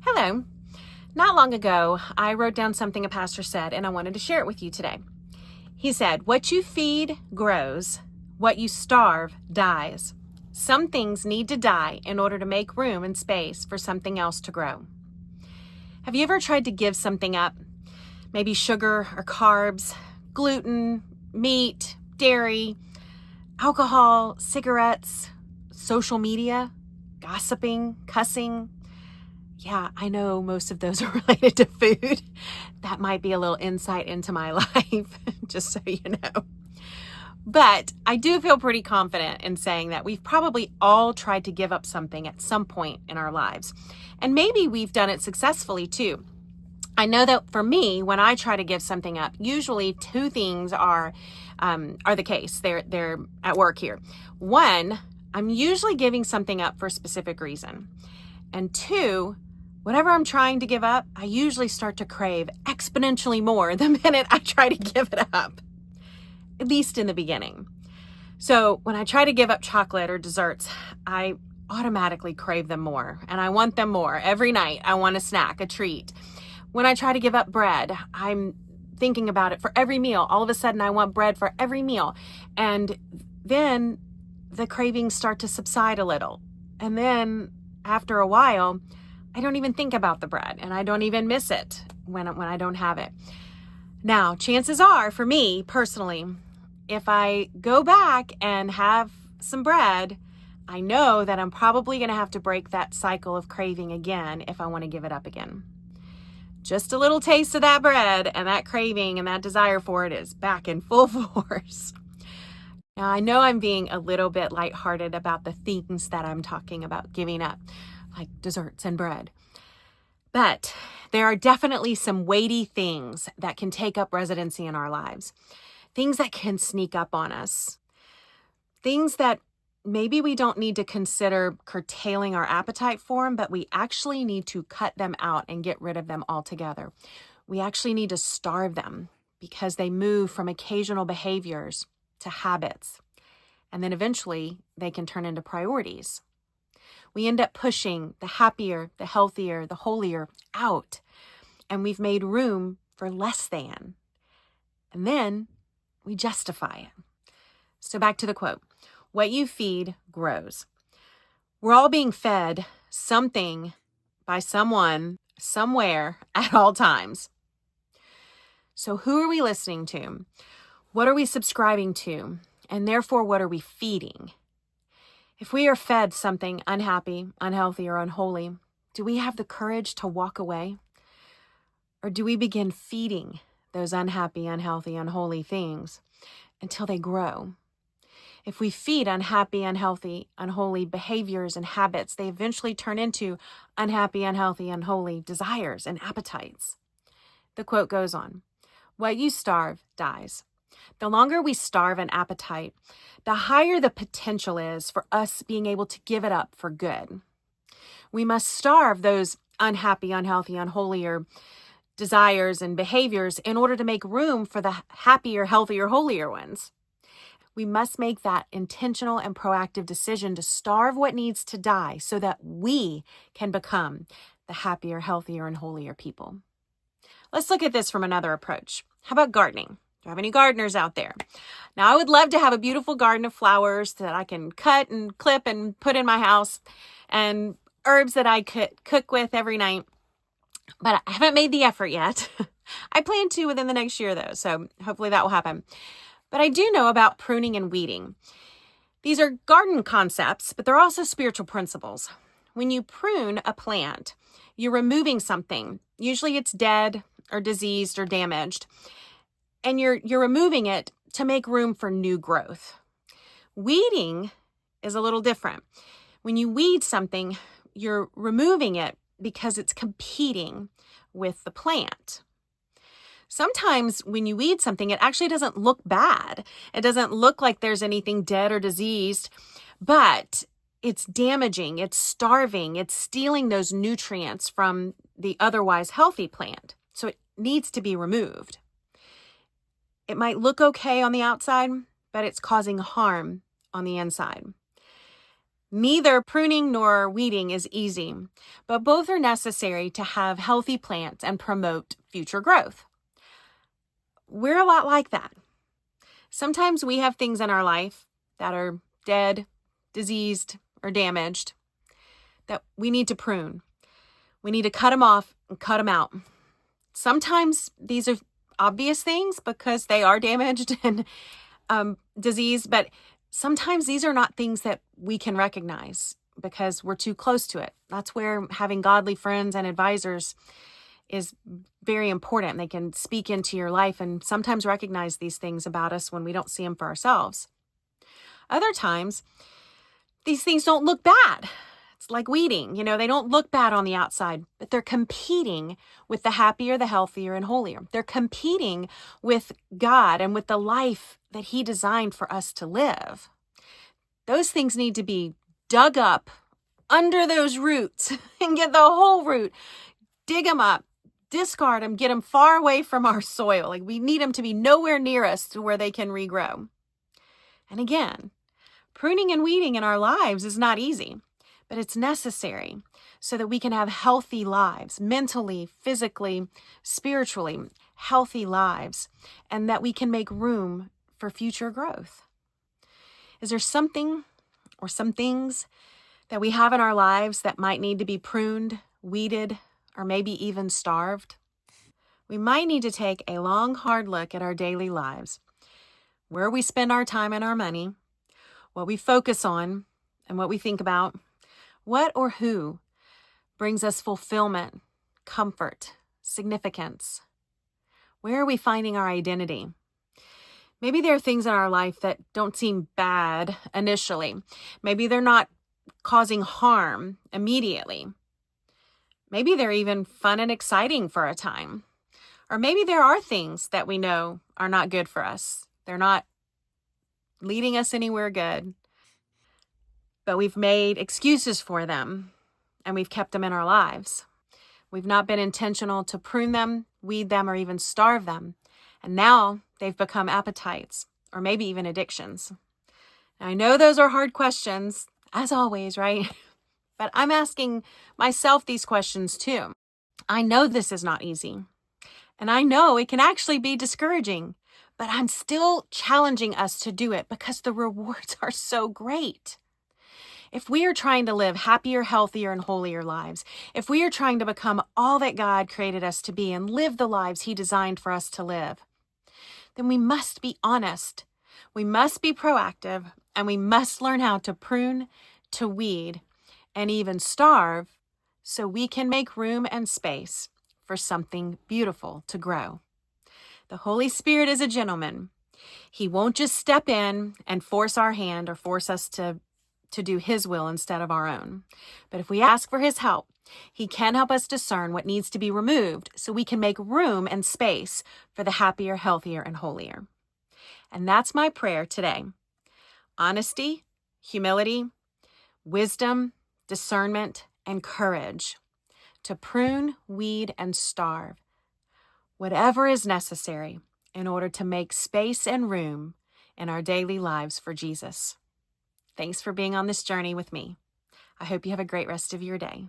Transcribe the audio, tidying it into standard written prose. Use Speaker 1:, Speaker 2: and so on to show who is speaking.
Speaker 1: Hello. Not long ago, I wrote down something a pastor said, and I wanted to share it with you today. He said, "What you feed grows, what you starve dies. Some things need to die in order to make room and space for something else to grow." Have you ever tried to give something up? Maybe sugar or carbs, gluten, meat, dairy, alcohol, cigarettes, social media, gossiping, cussing. Yeah, I know most of those are related to food. That might be a little insight into my life, just so you know. But I do feel pretty confident in saying that we've probably all tried to give up something at some point in our lives. And maybe we've done it successfully too. I know that for me, when I try to give something up, usually two things are the case. They're at work here. One, I'm usually giving something up for a specific reason. And two, whatever I'm trying to give up, I usually start to crave exponentially more the minute I try to give it up, at least in the beginning. So when I try to give up chocolate or desserts, I automatically crave them more, and I want them more. Every night, I want a snack, a treat. When I try to give up bread, I'm thinking about it for every meal. All of a sudden, I want bread for every meal. And then the cravings start to subside a little. And then after a while, I don't even think about the bread, and I don't even miss it when I don't have it. Now, chances are, for me personally, if I go back and have some bread, I know that I'm probably going to have to break that cycle of craving again if I want to give it up again. Just a little taste of that bread, and that craving and that desire for it is back in full force. Now, I know I'm being a little bit lighthearted about the things that I'm talking about giving up, like desserts and bread. But there are definitely some weighty things that can take up residency in our lives. Things that can sneak up on us. Things that maybe we don't need to consider curtailing our appetite for them, but we actually need to cut them out and get rid of them altogether. We actually need to starve them because they move from occasional behaviors to habits. And then eventually they can turn into priorities. We end up pushing the happier, the healthier, the holier out, and we've made room for less than. And then we justify it. So back to the quote, what you feed grows. We're all being fed something by someone, somewhere, at all times. So who are we listening to? What are we subscribing to? And therefore, what are we feeding? If we are fed something unhappy, unhealthy, or unholy, do we have the courage to walk away? Or do we begin feeding those unhappy, unhealthy, unholy things until they grow? If we feed unhappy, unhealthy, unholy behaviors and habits, they eventually turn into unhappy, unhealthy, unholy desires and appetites. The quote goes on, "What you starve dies." The longer we starve an appetite, the higher the potential is for us being able to give it up for good. We must starve those unhappy, unhealthy, unholier desires and behaviors in order to make room for the happier, healthier, holier ones. We must make that intentional and proactive decision to starve what needs to die so that we can become the happier, healthier, and holier people. Let's look at this from another approach. How about gardening? Do I have any gardeners out there? Now, I would love to have a beautiful garden of flowers that I can cut and clip and put in my house, and herbs that I could cook with every night. But I haven't made the effort yet. I plan to within the next year, though, so hopefully that will happen. But I do know about pruning and weeding. These are garden concepts, but they're also spiritual principles. When you prune a plant, you're removing something. Usually it's dead or diseased or damaged. And you're removing it to make room for new growth. Weeding is a little different. When you weed something, you're removing it because it's competing with the plant. Sometimes when you weed something, it actually doesn't look bad. It doesn't look like there's anything dead or diseased, but it's damaging, it's starving, it's stealing those nutrients from the otherwise healthy plant. So it needs to be removed. It might look okay on the outside, but it's causing harm on the inside. Neither pruning nor weeding is easy, but both are necessary to have healthy plants and promote future growth. We're a lot like that. Sometimes we have things in our life that are dead, diseased, or damaged that we need to prune. We need to cut them off and cut them out. Sometimes these are obvious things because they are damaged and diseased, but sometimes these are not things that we can recognize because we're too close to it. That's where having godly friends and advisors is very important. They can speak into your life and sometimes recognize these things about us when we don't see them for ourselves. Other times, these things don't look bad. It's like weeding, they don't look bad on the outside, but they're competing with the happier, the healthier, and holier. They're competing with God and with the life that He designed for us to live. Those things need to be dug up under those roots and get the whole root. Dig them up, discard them, get them far away from our soil. Like we need them to be nowhere near us to where they can regrow. And again, pruning and weeding in our lives is not easy, but it's necessary so that we can have healthy lives, mentally, physically, spiritually, healthy lives, and that we can make room for future growth. Is there something or some things that we have in our lives that might need to be pruned, weeded, or maybe even starved? We might need to take a long, hard look at our daily lives, where we spend our time and our money, what we focus on, and what we think about. What or who brings us fulfillment, comfort, significance? Where are we finding our identity? Maybe there are things in our life that don't seem bad initially. Maybe they're not causing harm immediately. Maybe they're even fun and exciting for a time. Or maybe there are things that we know are not good for us. They're not leading us anywhere good. But we've made excuses for them, and we've kept them in our lives. We've not been intentional to prune them, weed them, or even starve them. And now they've become appetites, or maybe even addictions. Now, I know those are hard questions, as always, right? But I'm asking myself these questions too. I know this is not easy, and I know it can actually be discouraging, but I'm still challenging us to do it because the rewards are so great. If we are trying to live happier, healthier, and holier lives, if we are trying to become all that God created us to be and live the lives He designed for us to live, then we must be honest. We must be proactive, and we must learn how to prune, to weed, and even starve so we can make room and space for something beautiful to grow. The Holy Spirit is a gentleman. He won't just step in and force our hand or force us to do His will instead of our own. But if we ask for His help, He can help us discern what needs to be removed so we can make room and space for the happier, healthier, and holier. And that's my prayer today. Honesty, humility, wisdom, discernment, and courage to prune, weed, and starve whatever is necessary in order to make space and room in our daily lives for Jesus. Thanks for being on this journey with me. I hope you have a great rest of your day.